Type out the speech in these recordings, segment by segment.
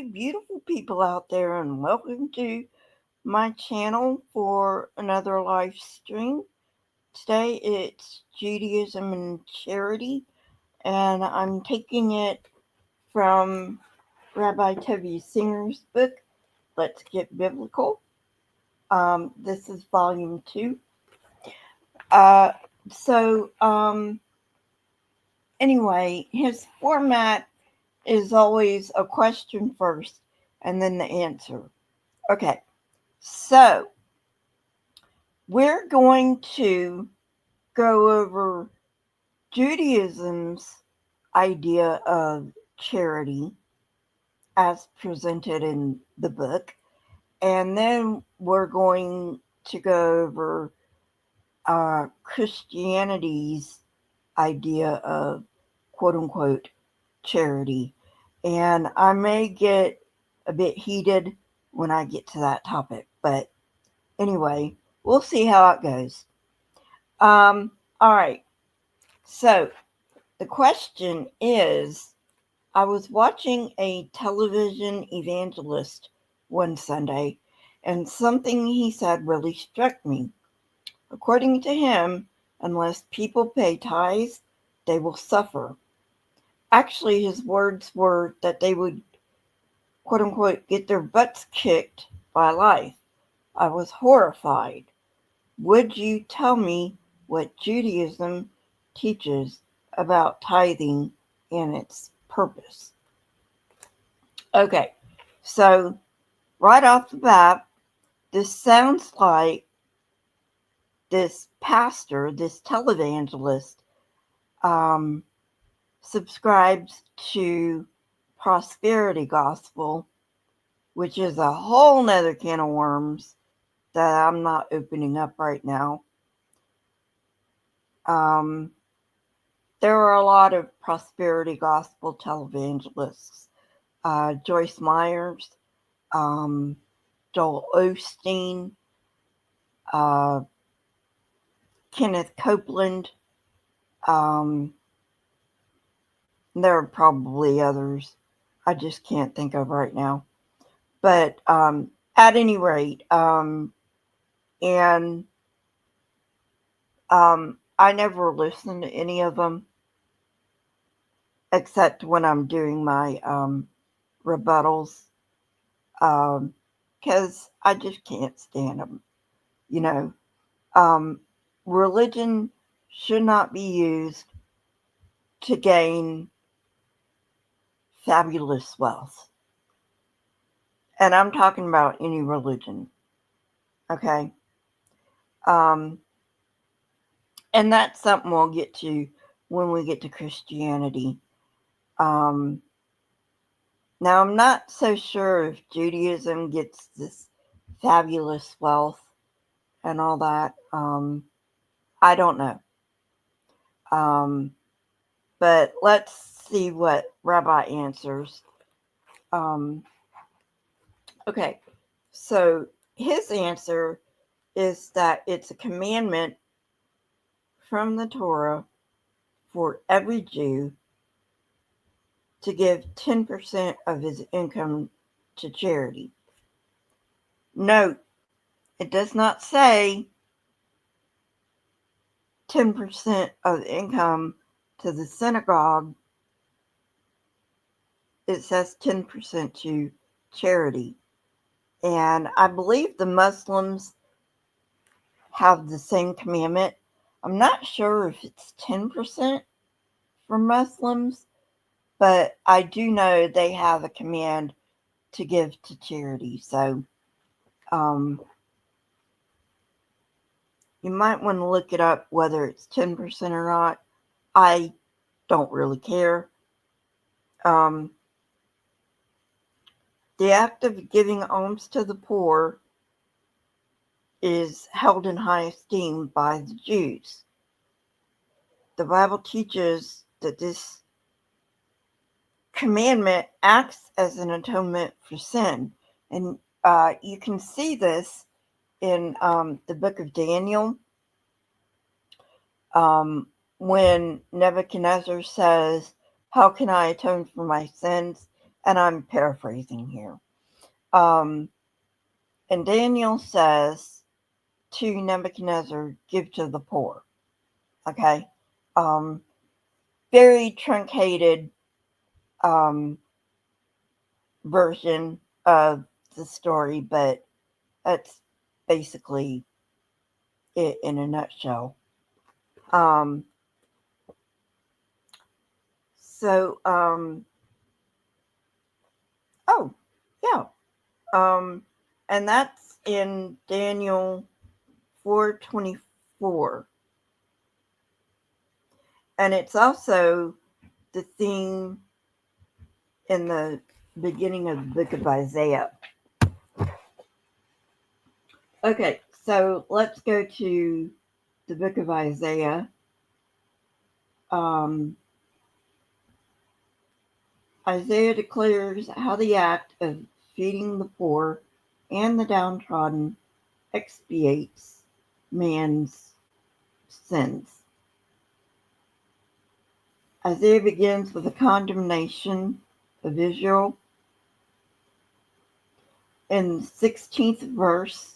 you beautiful people out there, and welcome to my channel for another live stream. Today it's Judaism and Charity, and I'm taking it from Rabbi Toby Singer's book, Let's Get Biblical. This is volume 2. Uh, so, anyway, his format is always a question first and then the answer. Okay, so we're going to go over Judaism's idea of charity as presented in the book, and then we're going to go over Christianity's idea of quote unquote charity. And I may get a bit heated when I get to that topic, but anyway, we'll see how it goes. All right. So the question is, I was watching a television evangelist one Sunday, and something he said really struck me. According to him, unless people pay tithes, they will suffer. Actually, his words were that they would, quote unquote, get their butts kicked by life. I was horrified. Would you tell me what Judaism teaches about tithing and its purpose? Okay, so right off the bat, this sounds like this pastor, this televangelist, subscribes to prosperity gospel, which is a whole nother can of worms that I'm not opening up right now. There are a lot of prosperity gospel televangelists. Joyce Myers, Joel Osteen, Kenneth Copeland. There are probably others I just can't think of right now. But at any rate, and I never listen to any of them except when I'm doing my rebuttals, because I just can't stand them. You know, religion should not be used to gain fabulous wealth. And I'm talking about any religion. Okay? And that's something we'll get to when we get to Christianity. Now, I'm not so sure if Judaism gets this fabulous wealth and all that. I don't know. But let's see what Rabbi answers. Okay, so his answer is that it's a commandment from the Torah for every Jew to give 10% of his income to charity. Note, it does not say 10% of income to the synagogue. It says 10% to charity. And I believe the Muslims have the same commandment. I'm not sure if it's 10% for Muslims, but I do know they have a command to give to charity. So you might want to look it up whether it's 10% or not. I don't really care. The act of giving alms to the poor is held in high esteem by the Jews. The Bible teaches that this commandment acts as an atonement for sin. And you can see this in the book of Daniel, when Nebuchadnezzar says, "How can I atone for my sins?" and I'm paraphrasing here. And Daniel says to Nebuchadnezzar, give to the poor. Okay? Very truncated version of the story, but that's basically it in a nutshell. Um, so, oh, yeah. And that's in Daniel 4:24. And it's also the theme in the beginning of the book of Isaiah. Okay, so let's go to the book of Isaiah. Um, Isaiah declares how the act of feeding the poor and the downtrodden expiates man's sins. Isaiah begins with a condemnation of Israel. In the 16th verse,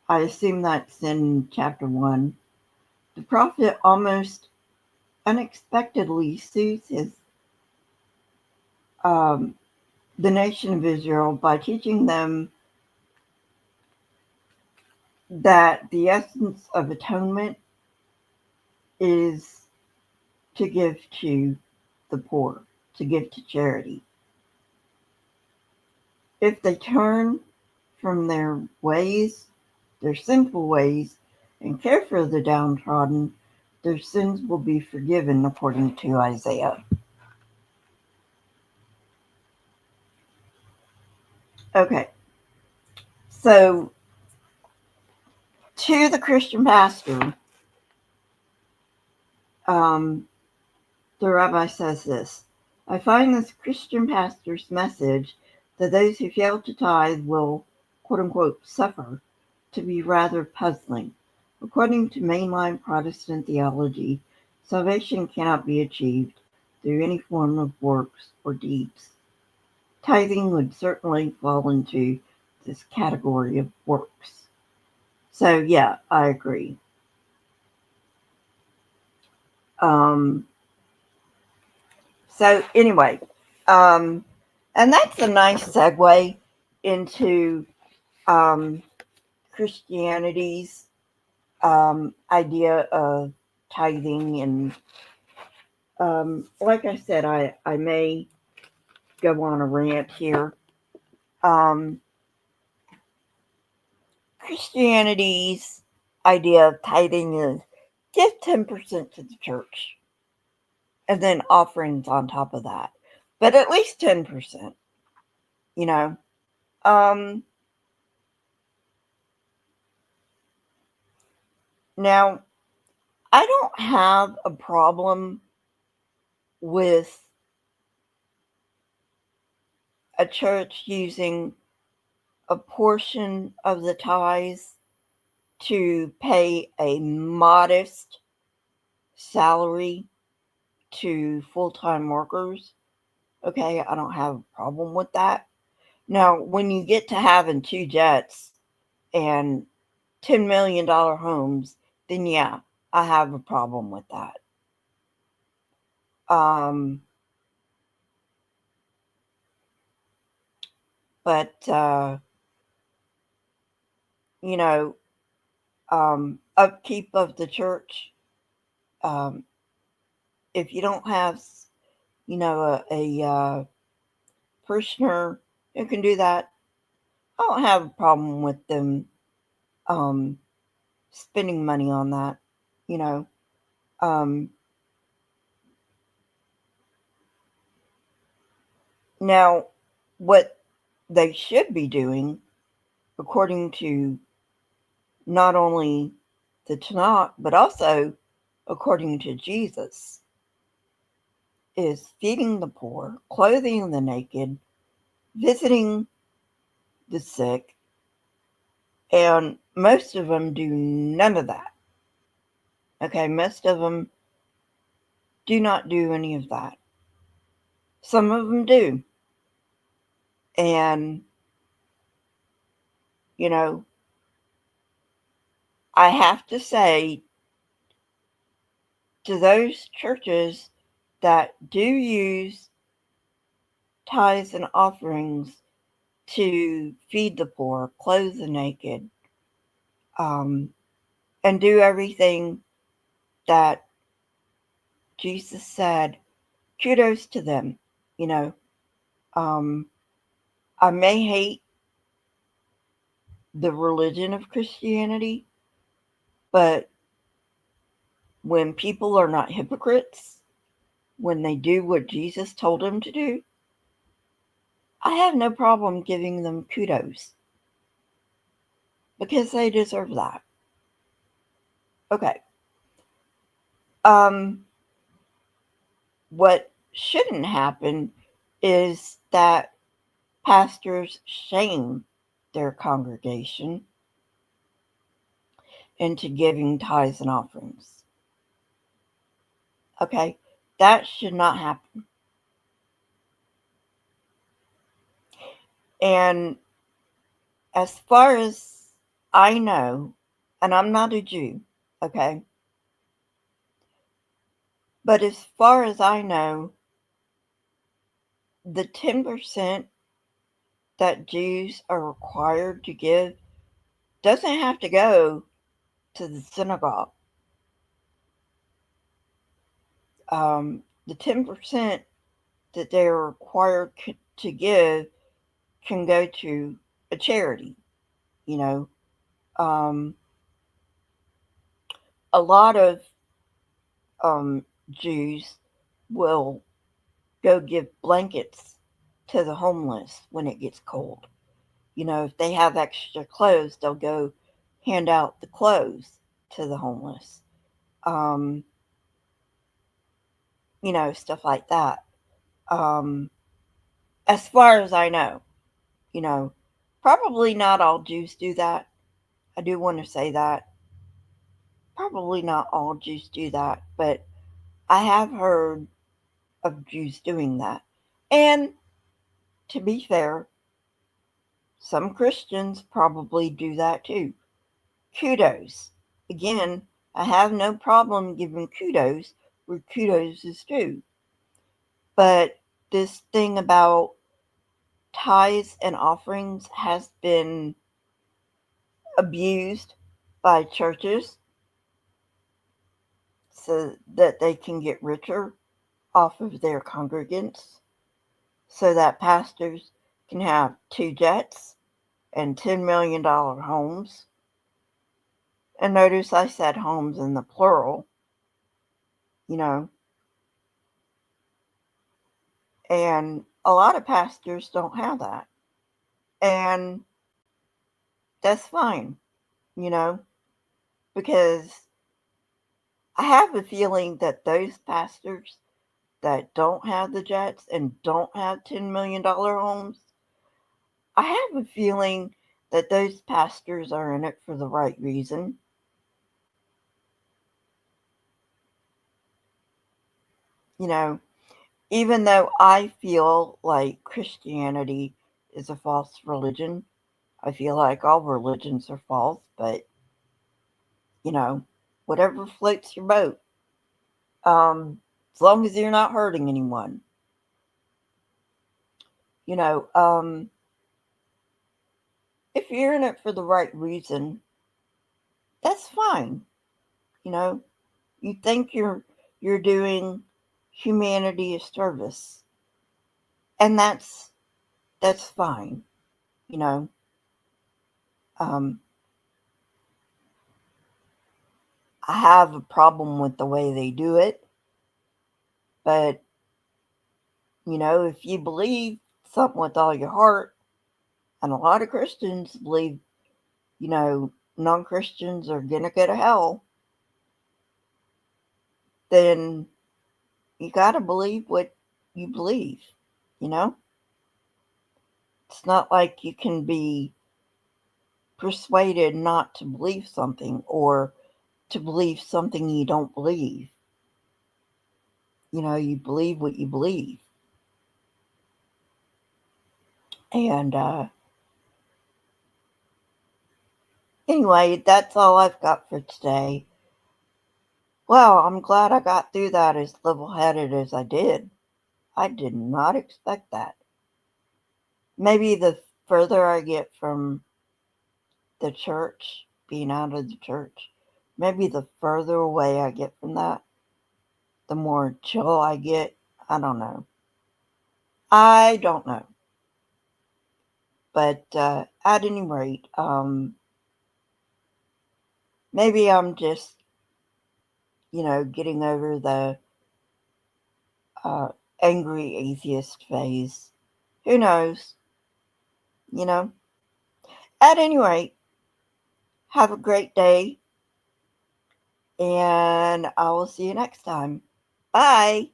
I assume that's in chapter 1, the prophet almost unexpectedly soothes the nation of Israel by teaching them that the essence of atonement is to give to the poor, to give to charity. If they turn from their ways, their sinful ways, and care for the downtrodden, their sins will be forgiven, according to Isaiah. Okay, so to the Christian pastor, the rabbi says this: I find this Christian pastor's message that those who fail to tithe will, quote unquote, suffer to be rather puzzling. According to mainline Protestant theology, salvation cannot be achieved through any form of works or deeds. Tithing would certainly fall into this category of works. So, yeah, I agree. So, anyway, and that's a nice segue into Christianity's idea of tithing. And like I said, I may go on a rant here. Christianity's idea of tithing is give 10% to the church and then offerings on top of that, but at least 10%, you know. Now, I don't have a problem with a church using a portion of the tithes to pay a modest salary to full-time workers. Okay, I don't have a problem with that. Now, when you get to having 2 jets and $10 million homes, then yeah, I have a problem with that. But, you know, upkeep of the church, if you don't have, you know, a parishioner who can do that, I don't have a problem with them spending money on that, you know. Now, what they should be doing, according to not only the Tanakh, but also according to Jesus, is feeding the poor, clothing the naked, visiting the sick, and most of them do none of that. Okay, most of them do not do any of that. Some of them do. And, you know, I have to say to those churches that do use tithes and offerings to feed the poor, clothe the naked, um, and do everything that Jesus said, kudos to them. You know, um, I may hate the religion of Christianity, but when people are not hypocrites, when they do what Jesus told them to do, I have no problem giving them kudos because they deserve that. Okay. Um, what shouldn't happen is that pastors shame their congregation into giving tithes and offerings. Okay? That should not happen. And as far as I know, and I'm not a Jew, okay? But as far as I know, the 10% that Jews are required to give doesn't have to go to the synagogue. The 10% that they're required to give can go to a charity. You know, um, a lot of Jews will go give blankets to the homeless when it gets cold. You know, if they have extra clothes, they'll go hand out the clothes to the homeless. Um, stuff like that. Um, as far as I know, you know, probably not all Jews do that. I do want to say that. Probably not all Jews do that, but I have heard of Jews doing that. And to be fair, some Christians probably do that too. Kudos. Again, I have no problem giving kudos where kudos is due. But this thing about tithes and offerings has been abused by churches so that they can get richer off of their congregants, so that pastors can have 2 jets and $10 million homes. And notice I said homes in the plural, you know, and a lot of pastors don't have that. And that's fine, you know, because I have a feeling that those pastors that don't have the jets and don't have $10 million homes, I have a feeling that those pastors are in it for the right reason. You know, even though I feel like Christianity is a false religion, I feel like all religions are false, but, you know, whatever floats your boat. As long as you're not hurting anyone. You know, if you're in it for the right reason, that's fine. You know, you think you're doing humanity a service, and that's fine. You know, um, I have a problem with the way they do it, but you know, if you believe something with all your heart, and a lot of Christians believe, you know, non-Christians are gonna go to hell, then you gotta believe what you believe. You know, it's not like you can be persuaded not to believe something or to believe something you don't believe. You know, you believe what you believe. And anyway, that's all I've got for today. Well, I'm glad I got through that as level headed as I did. I did not expect that. Maybe the further I get from the church, being out of the church, maybe the further away I get from that, the more chill I get. I don't know. I don't know. But at any rate, maybe I'm just, getting over the uh, angry atheist phase. Who knows? You know? At any rate, have a great day, and I will see you next time. Bye.